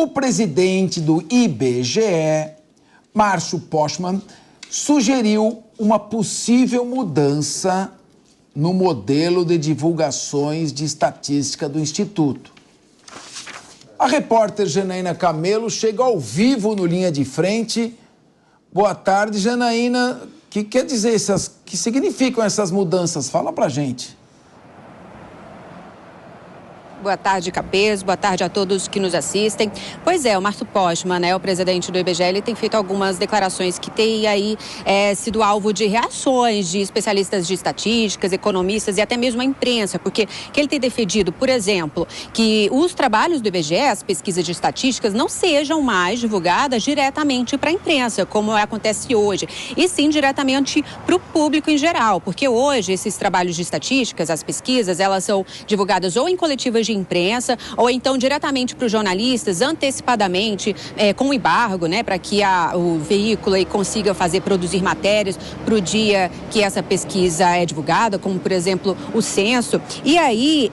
O presidente do IBGE, Márcio Postman, sugeriu uma possível mudança no modelo de divulgações de estatística do Instituto. A repórter Janaína Camelo chega ao vivo no Linha de Frente. Boa tarde, Janaína. O que quer dizer que significam essas mudanças? Fala pra gente. Boa tarde, Capês. Boa tarde a todos que nos assistem. Pois é, o Márcio Postman, o presidente do IBGE, ele tem feito algumas declarações que têm aí sido alvo de reações de especialistas de estatísticas, economistas e até mesmo a imprensa, porque que ele tem defendido, por exemplo, que os trabalhos do IBGE, as pesquisas de estatísticas, não sejam mais divulgadas diretamente para a imprensa, como acontece hoje, e sim diretamente para o público em geral, porque hoje esses trabalhos de estatísticas, as pesquisas, elas são divulgadas ou em coletivas de imprensa, ou então diretamente para os jornalistas, antecipadamente, com embargo, para que o veículo aí consiga produzir matérias para o dia que essa pesquisa é divulgada, como, por exemplo, o censo. E aí,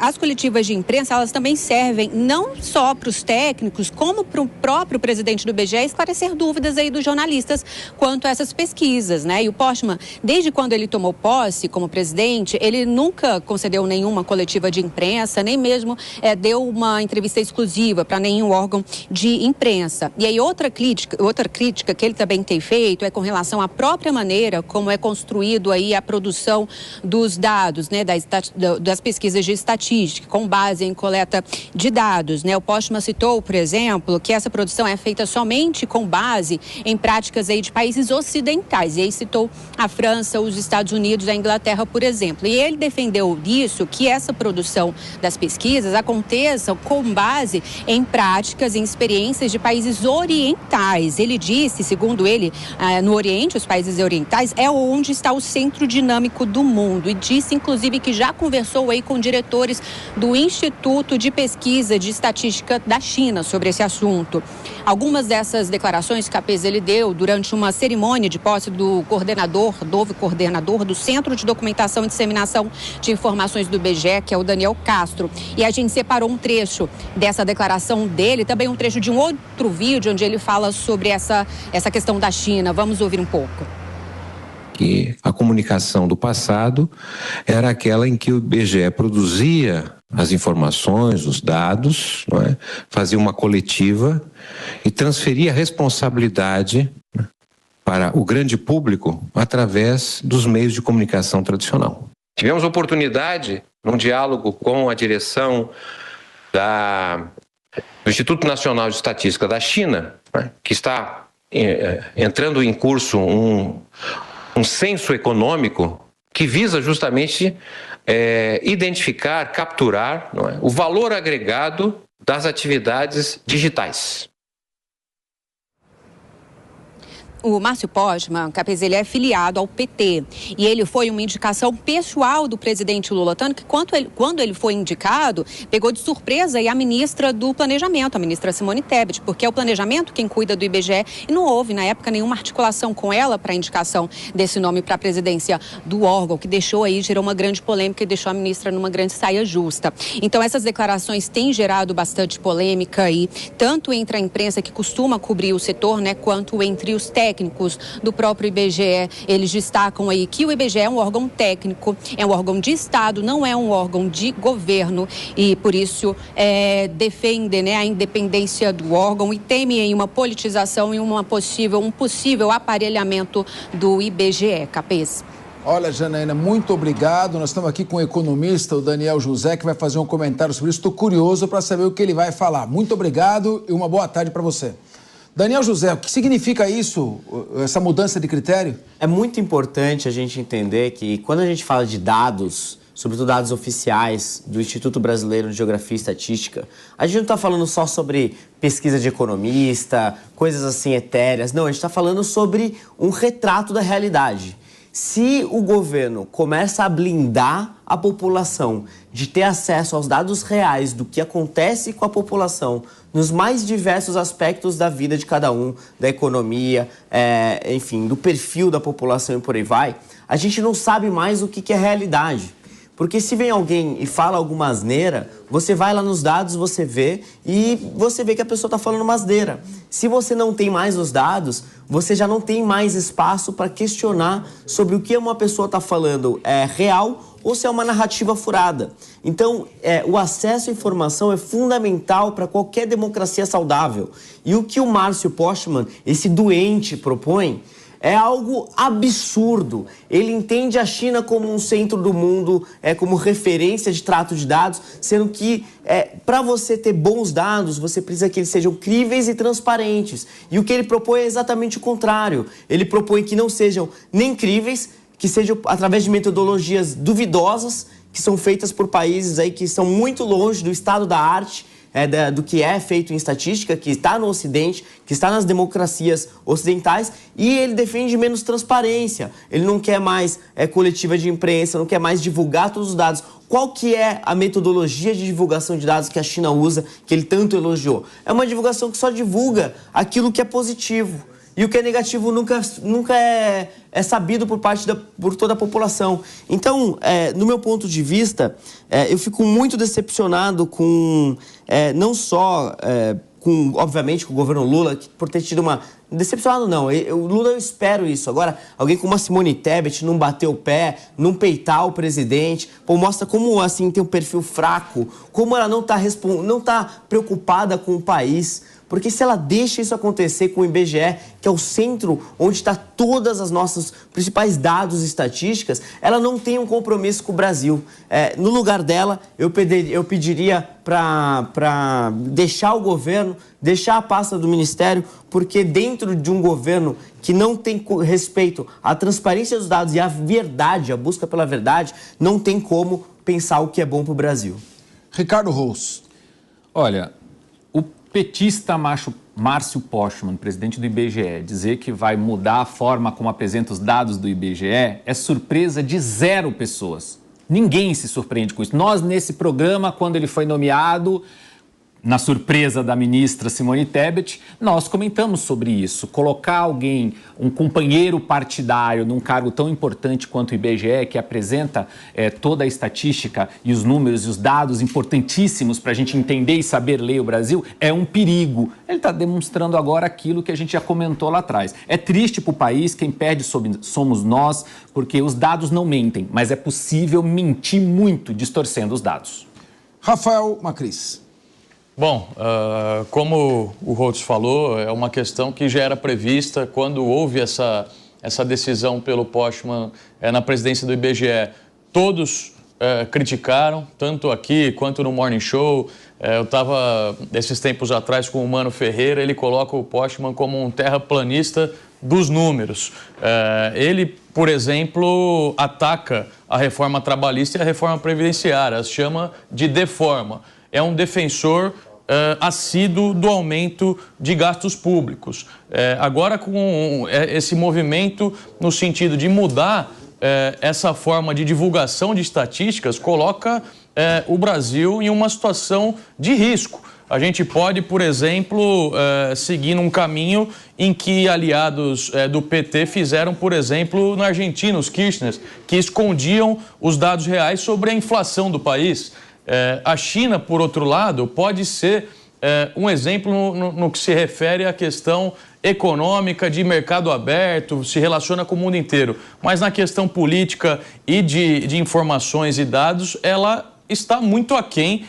as coletivas de imprensa, elas também servem não só para os técnicos, como para o próprio presidente do IBGE esclarecer dúvidas aí dos jornalistas quanto a essas pesquisas, E o Postman, desde quando ele tomou posse como presidente, ele nunca concedeu nenhuma coletiva de imprensa, nem mesmo deu uma entrevista exclusiva para nenhum órgão de imprensa. E aí outra crítica que ele também tem feito é com relação à própria maneira como é construído aí a produção dos dados, das pesquisas de estatística, com base em coleta de dados, O Postman citou, por exemplo, que essa produção é feita somente com base em práticas aí de países ocidentais. E aí citou a França, os Estados Unidos, a Inglaterra, por exemplo. E ele defendeu disso, que essa produção das pesquisas aconteçam com base em práticas, em experiências de países orientais. Ele disse, segundo ele, no Oriente, os países orientais, é onde está o centro dinâmico do mundo. E disse, inclusive, que já conversou aí com diretores do Instituto de Pesquisa de Estatística da China sobre esse assunto. Algumas dessas declarações que ele deu durante uma cerimônia de posse do novo coordenador do Centro de Documentação e Disseminação de Informações do IBGE, que é o Daniel Castro. E a gente separou um trecho dessa declaração dele, também um trecho de um outro vídeo onde ele fala sobre essa questão da China. Vamos ouvir um pouco. Que a comunicação do passado era aquela em que o IBGE produzia as informações, os dados, fazia uma coletiva e transferia a responsabilidade para o grande público através dos meios de comunicação tradicional. Tivemos oportunidade, num diálogo com a direção do Instituto Nacional de Estatística da China, que está entrando em curso um censo econômico que visa justamente identificar, capturar o valor agregado das atividades digitais. O Márcio Postman, Capês, ele é filiado ao PT e ele foi uma indicação pessoal do presidente Lula, tanto que quando ele foi indicado, pegou de surpresa aí a ministra do Planejamento, a ministra Simone Tebet, porque é o planejamento quem cuida do IBGE e não houve, na época, nenhuma articulação com ela para a indicação desse nome para a presidência do órgão, que gerou uma grande polêmica e deixou a ministra numa grande saia justa. Então, essas declarações têm gerado bastante polêmica aí, tanto entre a imprensa que costuma cobrir o setor, quanto entre os técnicos do próprio IBGE. Eles destacam aí que o IBGE é um órgão técnico, é um órgão de Estado, não é um órgão de governo e por isso defendem a independência do órgão e temem uma politização e um possível aparelhamento do IBGE. Capês. Olha, Janaína, muito obrigado. Nós estamos aqui com o economista, o Daniel José, que vai fazer um comentário sobre isso. Estou curioso para saber o que ele vai falar. Muito obrigado e uma boa tarde para você. Daniel José, o que significa isso, essa mudança de critério? É muito importante a gente entender que quando a gente fala de dados, sobretudo dados oficiais do Instituto Brasileiro de Geografia e Estatística, a gente não está falando só sobre pesquisa de economista, coisas assim etéreas. Não, a gente está falando sobre um retrato da realidade. Se o governo começa a blindar a população de ter acesso aos dados reais do que acontece com a população nos mais diversos aspectos da vida de cada um, da economia, enfim, do perfil da população e por aí vai, a gente não sabe mais o que é realidade. Porque se vem alguém e fala alguma asneira, você vai lá nos dados, você vê, e você vê que a pessoa está falando uma asneira. Se você não tem mais os dados, você já não tem mais espaço para questionar sobre o que uma pessoa está falando é real ou se é uma narrativa furada. Então, o acesso à informação é fundamental para qualquer democracia saudável. E o que o Márcio Postman, esse doente, propõe é algo absurdo. Ele entende a China como um centro do mundo, como referência de trato de dados, sendo que para você ter bons dados, você precisa que eles sejam críveis e transparentes. E o que ele propõe é exatamente o contrário. Ele propõe que não sejam nem críveis, que sejam através de metodologias duvidosas, que são feitas por países aí que estão muito longe do estado da arte, do que é feito em estatística, que está no Ocidente, que está nas democracias ocidentais, e ele defende menos transparência. Ele não quer mais coletiva de imprensa, não quer mais divulgar todos os dados. Qual que é a metodologia de divulgação de dados que a China usa, que ele tanto elogiou? É uma divulgação que só divulga aquilo que é positivo. E o que é negativo nunca é sabido por toda a população. Então, no meu ponto de vista, eu fico muito decepcionado com, não só obviamente, com o governo Lula, por ter tido uma... Decepcionado não, o Lula eu espero isso. Agora, alguém como a Simone Tebet não bater o pé, não peitar o presidente, mostra como, assim, tem um perfil fraco, como ela não tá preocupada com o país. Porque se ela deixa isso acontecer com o IBGE, que é o centro onde está todas as nossas principais dados e estatísticas, ela não tem um compromisso com o Brasil. No lugar dela, eu pediria para deixar o governo, deixar a pasta do Ministério, porque dentro de um governo que não tem respeito à transparência dos dados e à verdade, a busca pela verdade, não tem como pensar o que é bom para o Brasil. Ricardo Rous. Olha, o petista Márcio Postman, presidente do IBGE, dizer que vai mudar a forma como apresenta os dados do IBGE é surpresa de 0 pessoas. Ninguém se surpreende com isso. Nós, nesse programa, quando ele foi nomeado, na surpresa da ministra Simone Tebet, nós comentamos sobre isso. Colocar alguém, um companheiro partidário, num cargo tão importante quanto o IBGE, que apresenta toda a estatística e os números e os dados importantíssimos para a gente entender e saber ler o Brasil, é um perigo. Ele está demonstrando agora aquilo que a gente já comentou lá atrás. É triste para o país, quem perde somos nós, porque os dados não mentem, mas é possível mentir muito distorcendo os dados. Rafael Macris. Bom, como o Rhodes falou, é uma questão que já era prevista quando houve essa decisão pelo Postman na presidência do IBGE. Todos criticaram, tanto aqui quanto no Morning Show. Eu estava, esses tempos atrás, com o Mano Ferreira, ele coloca o Postman como um terraplanista dos números. Ele, por exemplo, ataca a reforma trabalhista e a reforma previdenciária, as chama de deforma. É um defensor assíduo do aumento de gastos públicos. Agora, com esse movimento no sentido de mudar essa forma de divulgação de estatísticas, coloca o Brasil em uma situação de risco. A gente pode, por exemplo, seguir num caminho em que aliados do PT fizeram, por exemplo, na Argentina, os Kirchner, que escondiam os dados reais sobre a inflação do país. A China, por outro lado, pode ser um exemplo no que se refere à questão econômica, de mercado aberto, se relaciona com o mundo inteiro. Mas na questão política e de informações e dados, ela está muito aquém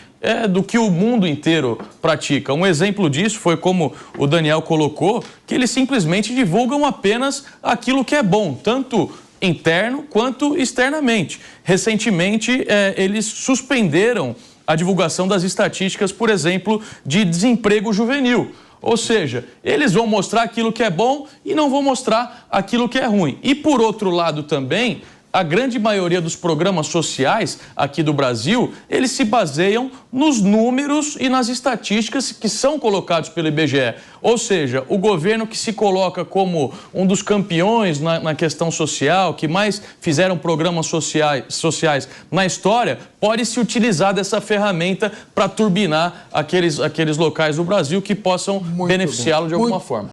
do que o mundo inteiro pratica. Um exemplo disso foi, como o Daniel colocou, que eles simplesmente divulgam apenas aquilo que é bom, tanto interno quanto externamente. Recentemente, eles suspenderam a divulgação das estatísticas, por exemplo, de desemprego juvenil. Ou seja, eles vão mostrar aquilo que é bom e não vão mostrar aquilo que é ruim. E, por outro lado, também, a grande maioria dos programas sociais aqui do Brasil, eles se baseiam nos números e nas estatísticas que são colocados pelo IBGE. Ou seja, o governo que se coloca como um dos campeões na questão social, que mais fizeram programas sociais na história, pode se utilizar dessa ferramenta para turbinar aqueles locais do Brasil que possam beneficiá-lo de alguma forma.